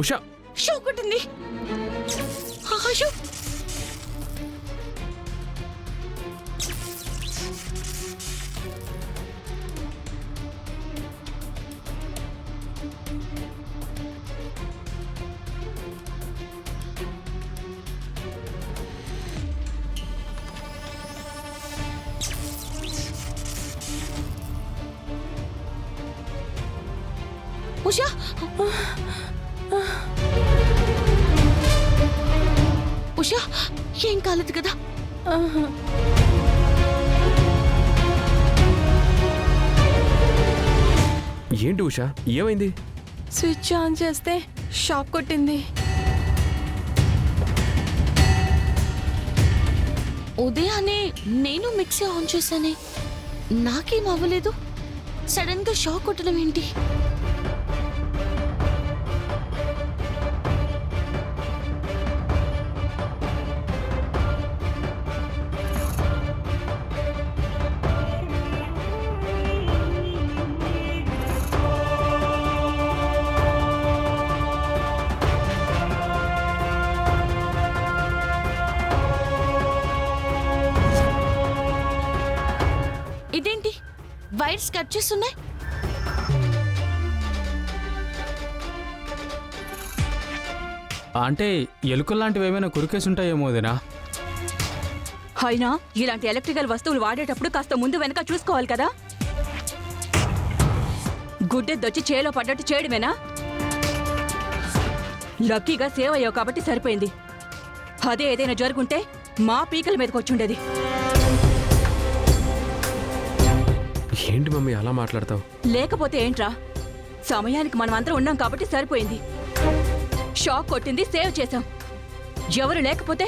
Usha show కొట్టింది. అయ్యో ఉషా, ఉషా ఏం కాలేదు కదా? ఏంటి ఉషా, ఏమైంది? స్విచ్ ఆన్ చేస్తే షాక్ కొట్టింది. ఉదయాన్నే నేను మిక్సీ ఆన్ చేశానే, నాకేం అవ్వలేదు. సడన్ గా షాక్ కొట్టడం ఏంటి? ఇదేంటి వైర్స్ కట్ చేస్తున్నాయి? అంటే ఎలుకల్లాంటివి ఏమైనా కురికేసి ఉంటాయేమో వదినా. అయినా ఇలాంటి ఎలక్ట్రికల్ వస్తువులు వాడేటప్పుడు కాస్త ముందు వెనక చూసుకోవాలి కదా. గుడ్డెద్దొచ్చి చేలో పడ్డట్టు చేయడమేనా? లక్కీగా సేవ్ అయ్యావు కాబట్టి సరిపోయింది. అదే ఏదైనా జరుగుంటే మా పీకల మీదకి వచ్చుండేది. ఏంటి మమ్మీ అలా మాట్లాడతావు? లేకపోతే ఏంట్రా, సమయానికి మనం అందరం ఉన్నాం కాబట్టి సరిపోయింది. షాక్ కొట్టింది, సేవ్ చేశాం. ఎవరు లేకపోతే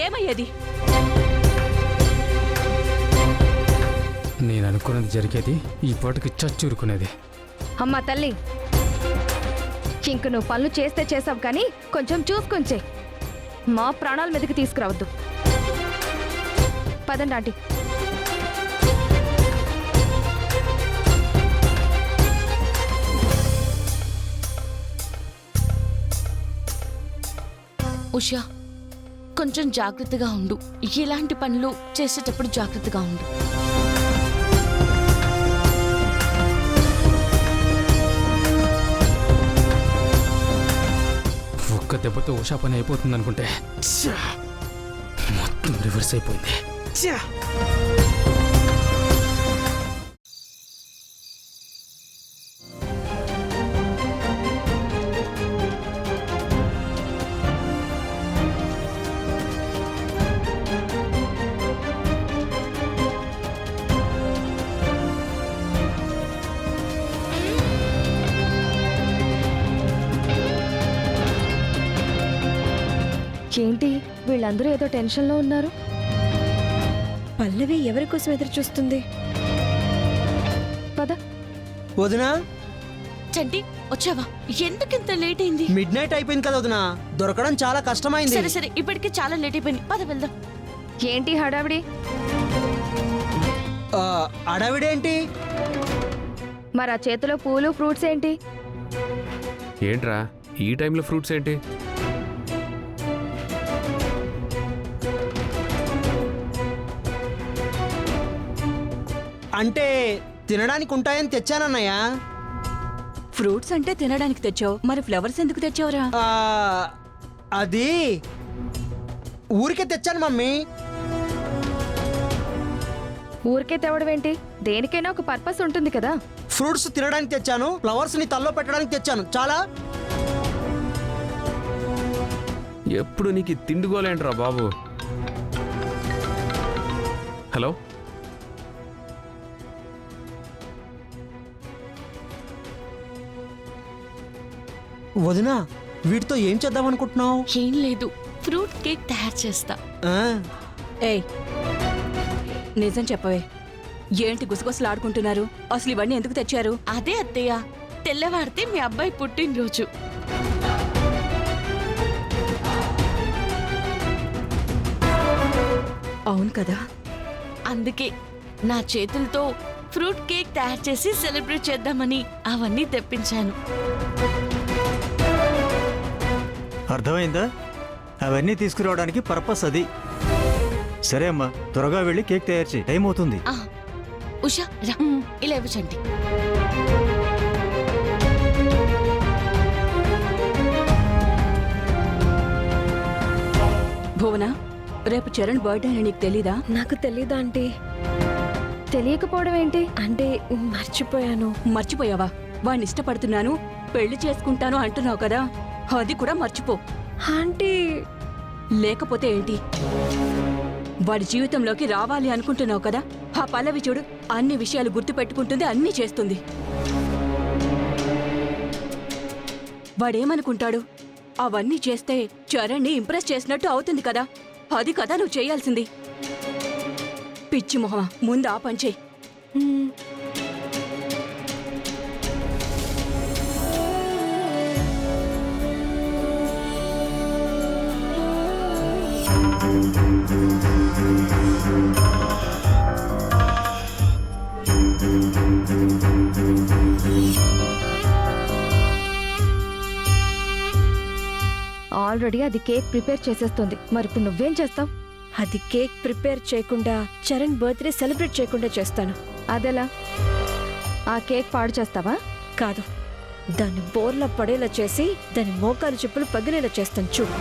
ఏమయ్యేది? నేను అనుకున్నది జరిగేది, ఈ పాటికి చచ్చూరుకునేది. అమ్మా తల్లి, ఇంక నువ్వు పనులు చేస్తే చేసావు కానీ కొంచెం చూసుకొంచే. మా ప్రాణాల మీదకి తీసుకురావద్దు. పదండి ఆంటీ. ఉషా, కొంచెం జాగ్రత్తగా ఉండు. ఇలాంటి పనులు చేసేటప్పుడు జాగ్రత్తగా ఉండు. ఒక్క దెబ్బతో ఉషా పని అయిపోతుంది అనుకుంటే మొత్తం రివర్స్ అయిపోయింది. ఏంటి వీళ్ళందరూ ఏదో టెన్షన్లో ఉన్నారు? పల్లవి ఎవరి కోసం ఎదురు చూస్తుంది? పద. వదినా, చంటి వచ్చావా? ఎందుకింత లేట్ అయింది? మిడ్ నైట్ అయిపోయింది కదా వదినా, దొరకడం చాలా కష్టమైంది. సరే సరే, ఇప్పటికే చాలా లేట్ అయిపోయింది. పద వెళ్దాం. ఏంటి హడావిడి? అడవిడేంటి? మరి ఆ చేతిలో పూలు ఫ్రూట్స్ ఏంటి? ఏంట్రా ఈ టైంలో ఫ్రూట్స్ ఏంటి? అంటే తినడానికి ఉంటాయని తెచ్చానన్నయ్య. ఫ్రూట్స్ అంటే తినడానికి తెచ్చావు, మరి ఫ్లవర్స్ ఎందుకు తెచ్చావురా? అది ఊరికే తెచ్చాను మమ్మీ. ఊరికే తేవడమేంటి? దేనికైనా ఒక పర్పస్ ఉంటుంది కదా. ఫ్రూట్స్ తినడానికి తెచ్చాను, ఫ్లవర్స్ ని తల్లో పెట్టడానికి తెచ్చాను. చాలా ఎప్పుడు నీకు తిండిగోలేంట్రా బాబు. హలో, వదినా, వీటితో ఏం చేద్దాం అనుకుంటున్నావు? ఏం లేదు, ఫ్రూట్ కేక్ తయారు చేస్తా. ఏయ్, నిజం చెప్పవే, ఏంటి గుసగుసలాడుకుంటున్నారు? అసలు ఇవన్నీ ఎందుకు తెచ్చారు? అదే అత్తయ్య, తెల్లవారితే మీ అబ్బాయి పుట్టినరోజు. అవును కదా, అందుకే నా చేతులతో ఫ్రూట్ కేక్ తయారు చేసి సెలబ్రేట్ చేద్దామని అవన్నీ తెప్పించాను. అర్థమైందా? అవన్నీ తీసుకురావడానికి పర్పస్ అది. సరే అమ్మా, త్వరగా వెళ్ళి కేక్ తయారు చేయి, టైం అవుతుంది. ఆ, ఉషా రా ఇలా ఇవ్వచండి. భువన, రేపు చరణ్ బర్త్డే అని నీకు తెలీదా? నాకు తెలీదా ఆంటీ? తెలియకపోవడం ఏంటి? అంటే మర్చిపోయాను. మర్చిపోయావా? వాడిని ఇష్టపడుతున్నాను, పెళ్లి చేసుకుంటాను అంటున్నావు కదా, అది కూడా మర్చిపో. ఆంటీ లేకపోతే ఏంటి? వాడి జీవితంలోకి రావాలి అనుకుంటున్నావు కదా, ఆ పల్లవి చూడు, అన్ని విషయాలు గుర్తు పెట్టుకుంటుంది, అన్నీ చేస్తుంది. వాడేమనుకుంటాడు? అవన్నీ చేస్తే చరణ్ని ఇంప్రెస్ చేసినట్టు అవుతుంది కదా, అది కదా నువ్వు చేయాల్సింది. పిచ్చి మొహమా, ముందు ఆ పని చెయ్యి. ఆల్రెడీ అది కేక్ ప్రిపేర్ చేసేస్తుంది. మరి ఇప్పుడు నువ్వేం చేస్తావు? అది కేక్ ప్రిపేర్ చేయకుండా చరణ్ బర్త్డే సెలబ్రేట్ చేయకుండా చేస్తాను. అదెలా? ఆ కేక్ పాడు చేస్తావా? కాదు, దాన్ని బోర్లా పడేలా చేసి దాని మోకాలు చెప్పులు పగిలేలా చేస్తాను చూడు.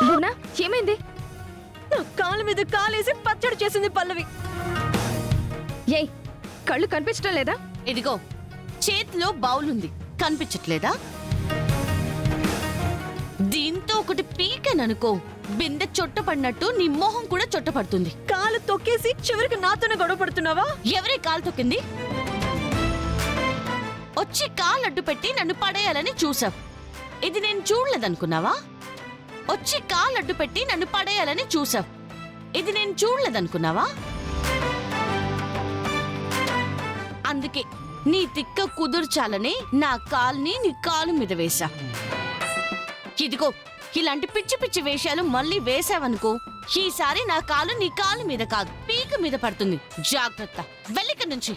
భువనా, ఏమైంది? నా కాలు మీద కాలేసి పచ్చడి చేసింది పల్లవి. ఏయ్, కళ్ళు కనిపించడం లేదా? ఇదిగో చేతిలో బౌల్ ఉంది, కనిపించట్లేదా? దీంతో ఒకటి పీకననుకో, బిందె చొట్టపడినట్టు నీ మొహం కూడా చొట్టపడుతుంది. కాలు తొక్కేసి చివరికి నాతోనే గొడవ పడుతున్నావా? ఎవరే కాలు తొక్కింది? వచ్చి కాలు అడ్డు పెట్టి నన్ను పడేయాలని చూసావు. ఇది నేను చూడలేదనుకున్నావా? వచ్చి కాలు అడ్డు పెట్టి నన్ను పడేయాలని చూసావు. ఇది నేను చూడలేదనుకున్నావా? అందుకే నీ తిక్క కుదుర్చాలని నా కాల్ని నీ కాలు మీద వేశా. ఇదిగో ఇలాంటి పిచ్చి పిచ్చి వేషాలు మళ్ళీ వేసావనుకో, ఈసారి నా కాలు నీ కాలు మీద కాదు, పీక మీద పడుతుంది. జాగ్రత్త, వెళ్ళిక నుంచి.